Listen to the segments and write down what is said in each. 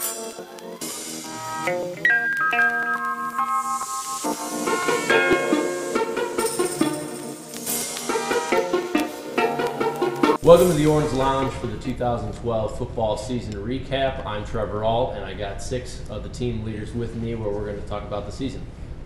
Welcome to the Orange Lounge for the 2012 football season recap. I'm Trevor Ault, and I got 6 of the team leaders with me where we're going to talk about the season.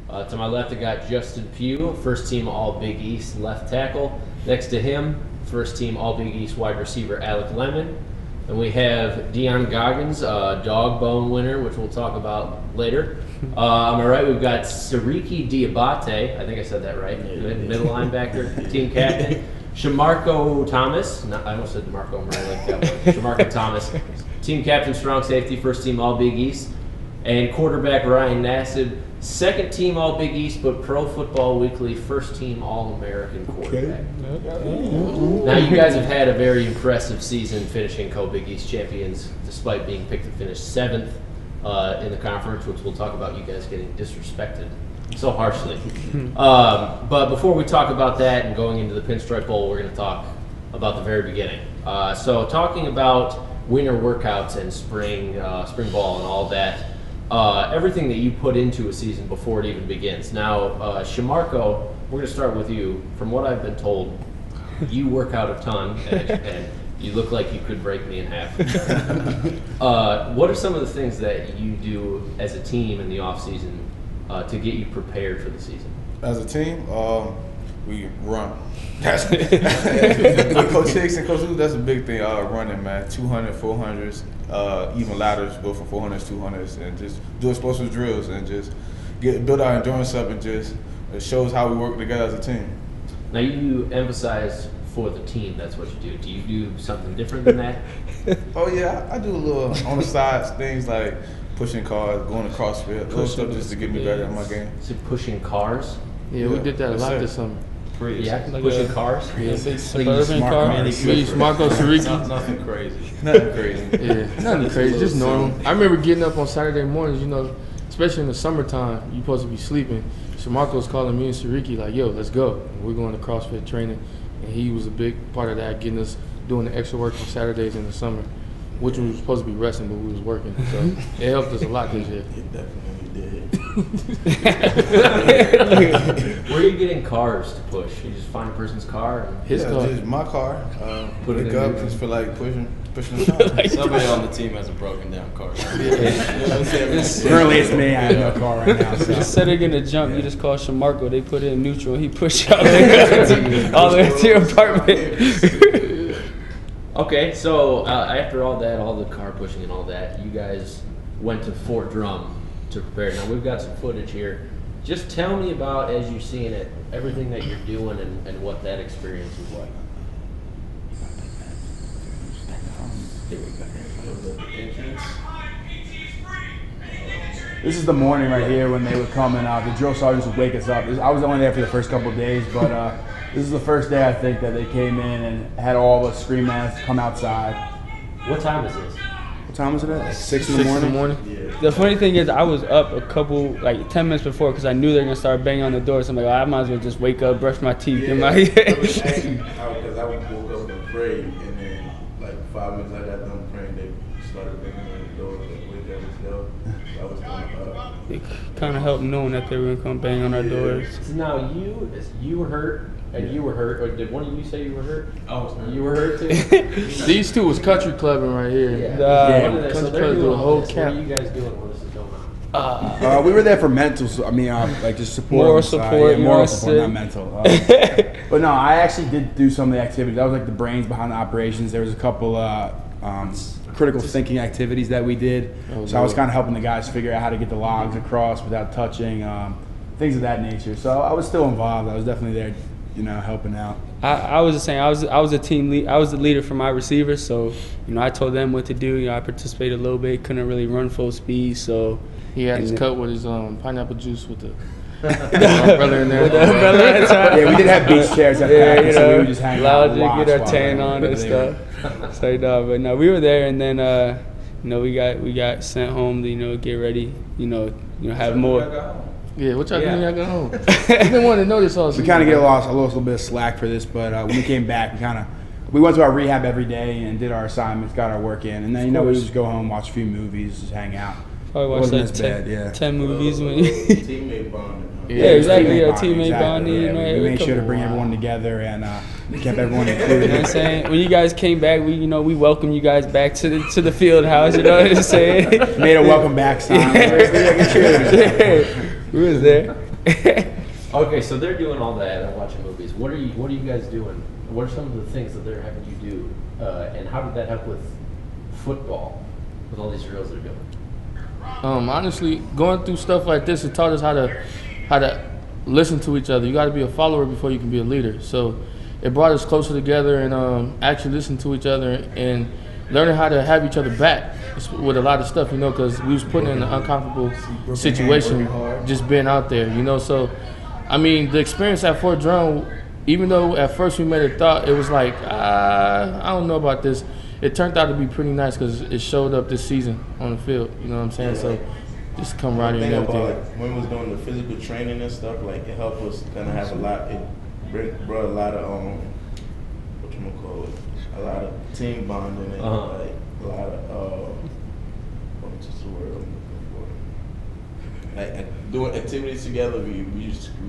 To my left, I got Justin Pugh, first team All-Big East left tackle. Next to him, first team All-Big East wide receiver Alec Lemon. And we have Dion Goggins, dog bone winner, which we'll talk about later. On my right, we've got Syracuse Diabate. I think I said that right. Middle linebacker, team captain. Shamarko Thomas. I almost said DeMarco Murray like that one. Shamarko Thomas. Team captain, strong safety, first team All-Big East. And quarterback Ryan Nassib. Second team All-Big East, but Pro Football Weekly first team All-American quarterback. Okay. Now, you guys have had a very impressive season finishing co-Big East champions, despite being picked to finish 7th in the conference, which we'll talk about you guys getting disrespected so harshly. But before we talk about that and going into the Pinstripe Bowl, we're going to talk about the very beginning. So talking about winter workouts and spring ball and all that, everything that you put into a season before it even begins. Now, Shamarko, we're going to start with you. From what I've been told, you work out a ton, and you look like you could break me in half. What are some of the things that you do as a team in the off-season to get you prepared for the season? As a team, we run. That's with Coach Hicks and Coach Lou, that's a big thing. Running, man. 200, 400s, even ladders, go from 400s, 200s, and just do explosive drills and just build our endurance up, and just it shows how we work together as a team. Now, you emphasize for the team, that's what you do. Do you do something different than that? Oh yeah, I do a little on the sides things like pushing cars, going to CrossFit, little stuff just to get me better in my game. So pushing cars? Yeah, we did that a lot this summer. Yeah, like pushing cars? Yeah, suburban cars. Shamarko, Syracuse. Nothing crazy. Nothing crazy. Yeah, nothing crazy, just normal. I remember getting up on Saturday mornings, you know, especially in the summertime, you're supposed to be sleeping. Shamarko's calling me and Syracuse like, yo, let's go. We're going to CrossFit training. And he was a big part of that, getting us doing the extra work on Saturdays in the summer, which we were supposed to be resting, but we was working. So it helped us a lot this year. It definitely did. Where are you getting cars to push? You just find a person's car? And His car. Just my car. Put it up, just feel like pushing the car. Somebody on the team has a broken down car. Currently, it's me. I have no car right now. So. Instead of getting a jump, you just call Shamarko. They put it in neutral. He pushed all the way to your apartment. Okay, so after all that, all the car pushing and all that, you guys went to Fort Drum to prepare. Now, we've got some footage here. Just tell me about, as you're seeing it, everything that you're doing and what that experience was like. Here we go. This is the morning right here when they would come and the drill sergeants would wake us up. I was only there for the first couple of days, but this is the first day I think that they came in and had all of us screaming at us to come outside. What time is this? What time was it at? Like 6 in the morning? Yeah. The funny thing is, I was up a couple, like 10 minutes before, because I knew they were going to start banging on the door. So I'm like, I might as well just wake up, brush my teeth. Yeah, because I woke up and prayed, and then like 5 minutes I got done praying, they started banging on the door and wake up and stuff. So I was it kind of helped knowing that they were going to come bang on our doors. So now you were hurt. And you were hurt, or did one of you say you were hurt? I was hurt. You were hurt too? These two was country clubbing right here. Yeah. Country So they're club do a doing whole all this. What are camp. you guys doing when this is going on? We were there for mental, like just support. Moral on the side. support, Yeah, you moral know, support, not mental. But no, I actually did do some of the activities. That was like the brains behind the operations. There was a couple critical thinking activities that we did. So I was kind of helping the guys figure out how to get the logs across without touching, things of that nature. So I was still involved. I was definitely there, helping out. I was just saying, I was a team lead. I was the leader for my receivers, so I told them what to do. I participated a little bit, couldn't really run full speed, so he had his cup with his pineapple juice with the umbrella in there. Yeah, we did have beach chairs at practice, so we would just hang out and watch. Get our tan on and stuff. So but no, we were there, and then we got sent home to get ready. Have more. Yeah, what y'all doing? Y'all go home. I've been wanting to know this all. We kind of get a little bit of slack for this, but when we came back, we kind of we went to our rehab every day and did our assignments, got our work in, and then we would just go home, watch a few movies, just hang out. Probably watched Wasn't like as bad, yeah. 10 movies when you. Teammate bonding. Yeah, exactly. Yeah, bonding, teammate bonding. Yeah, You know, we made sure to come bring on. everyone together and kept everyone You know included. what I'm saying? When you guys came back, we welcome you guys back to the field house. You know what I'm saying? Made a welcome back sign. We was there. Okay, so they're doing all that and watching movies. What are you guys doing? What are some of the things that they're having you do, and how did that help with football, with all these drills they're doing? Honestly, going through stuff like this, it taught us how to listen to each other. You got to be a follower before you can be a leader. So it brought us closer together and actually listening to each other and learning how to have each other back with a lot of stuff, because we was put in an uncomfortable situation just being out there, So, I mean, the experience at Fort Drum, even though at first we made a thought, it was like, I don't know about this. It turned out to be pretty nice because it showed up this season on the field. You know what I'm saying? So just come right in and everything. Like, when we was doing the physical training and stuff, like it helped us kind of have a lot. It brought a lot of a lot of team bonding and like a lot of what's the word I'm looking for? Like doing activities together. We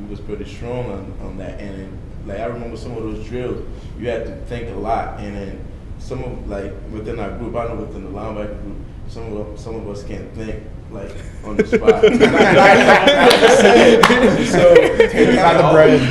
was pretty strong on that, and then, like I remember some of those drills, you had to think a lot, and then. Some of within our group, I know within the linebacker group, some of us can't think on the spot. So Not the bread is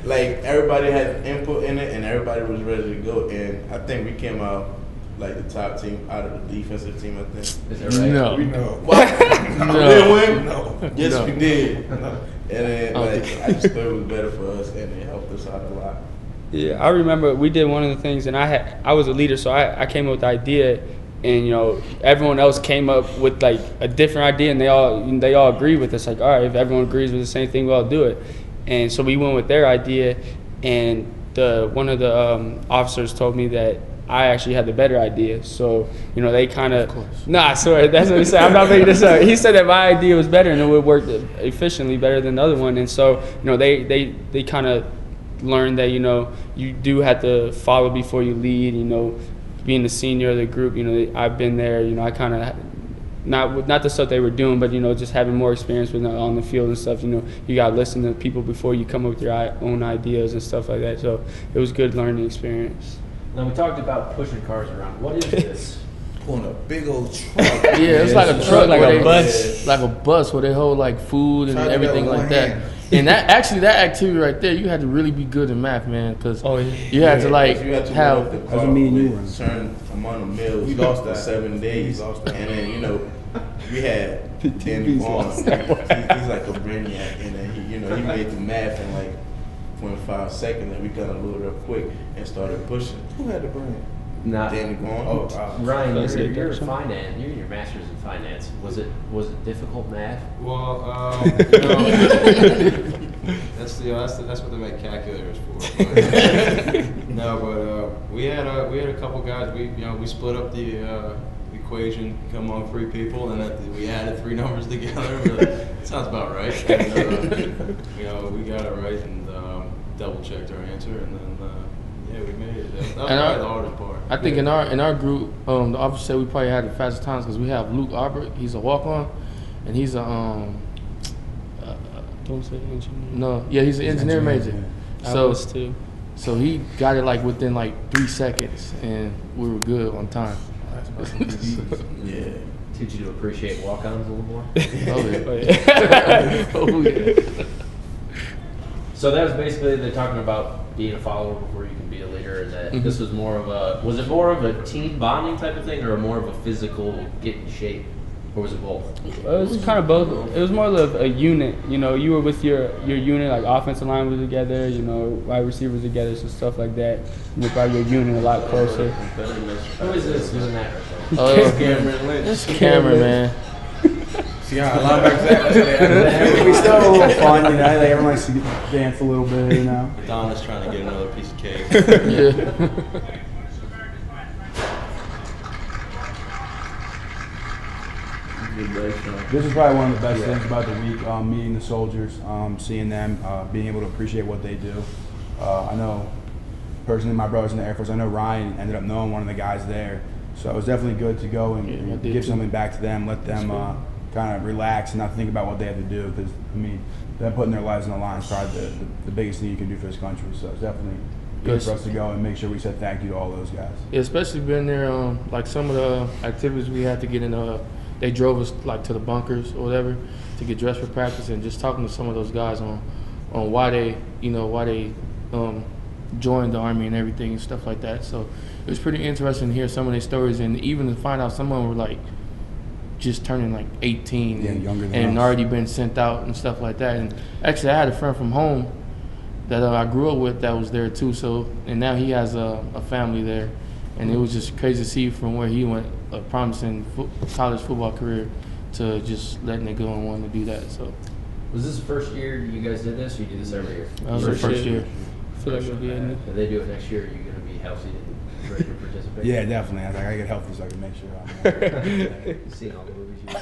like everybody had input in it, and everybody was ready to go. And I think we came out like the top team out of the defensive team. I think. Is that right? No. We know. What? No. We didn't win? No. Yes, No. we did. And then I just thought it was better for us, and it helped us out a lot. Yeah, I remember we did one of the things, and I was a leader, so I came up with the idea, and everyone else came up with like a different idea, and they all agreed with us. Like, all right, if everyone agrees with the same thing, we'll do it. And so we went with their idea, and one of the officers told me that I actually had the better idea. So they kind of I swear that's what he said. I'm not making this up. He said that my idea was better and it would work efficiently better than the other one. And so they kind of learned that you do have to follow before you lead. Being the senior of the group, I've been there. I kind of not the stuff they were doing, but just having more experience with on the field and stuff. You got to listen to people before you come up with your own ideas and stuff like that. So it was good learning experience. Now we talked about pushing cars around. What is this? Pulling a big old truck. Yeah, it's like a truck, like where a they- bus. like a bus where they hold like food and Try to do everything that with like one that. hand. And that activity right there, you had to really be good in math, man, because Oh, yeah. you had to like You had to have. run up the That's car what me and you with run. certain amount of meals. We lost for that. 7 days, We lost that. and then we had Danny Vaughn. He's like a brainiac, and then he made the math in like 0.5 seconds, and we got a load up quick and started pushing. Who had the brain? Not Danny Vaughn. Oh, Ryan. That's it. You're in finance. You're in your master's in finance. Was it difficult math? Well, that's what they make calculators for. We had a couple guys. We split up the equation among 3 people, and we added 3 numbers together. Sounds about right. And, we got it right and double checked our answer, and then we made it. That was probably the hardest part. I think in our group, the officer said we probably had the fastest times because we have Luke Albert. He's a walk-on, and he's a Don't say engineer. he's an engineer major. I So was too. so he got it like within like 3 seconds, and we were good on time. Yeah. Teach you to appreciate walk-ons a little more. Oh yeah. Oh, yeah. Oh yeah. So that was basically they're talking about being a follower before you can be a leader, and that this was more of it more of a team bonding type of thing, or more of a physical get in shape, or was it both? It was kind of both. It was more of a unit. You were with your unit, like offensive line was together, wide receivers together, so stuff like that. You brought your unit a lot closer. Who is this doing that? Oh, it's Cameron, man. See how linebackers act? We still have a little fun, like everyone likes to dance a little bit, Don is trying to get another piece of cake. Yeah. This is probably one of the best things about the week, meeting the soldiers, seeing them, being able to appreciate what they do. I know personally, my brother's in the Air Force. I know Ryan ended up knowing one of the guys there. So it was definitely good to go and give something back to them, let them kind of relax and not think about what they have to do. Because, I mean, them putting their lives on the line is probably the biggest thing you can do for this country. So it's definitely good for us to go and make sure we said thank you to all those guys. Yeah, especially being there, like some of the activities we had to get in, they drove us like to the bunkers or whatever to get dressed for practice, and just talking to some of those guys on why they joined the Army and everything and stuff like that. So it was pretty interesting to hear some of their stories, and even to find out some of them were like just turning like 18 and already been sent out and stuff like that. And actually, I had a friend from home that I grew up with that was there too. So, and now he has a family there, and it was just crazy to see from where he went, a promising college football career, to just letting it go and wanting to do that. So, was this the first year you guys did this, or you do this every year? That was the first year. I feel like we'll be in it. If they do it next year, are you going to be healthy and ready to participate? Yeah, definitely. I gotta get healthy so I can make sure I'm You've seen all the movies you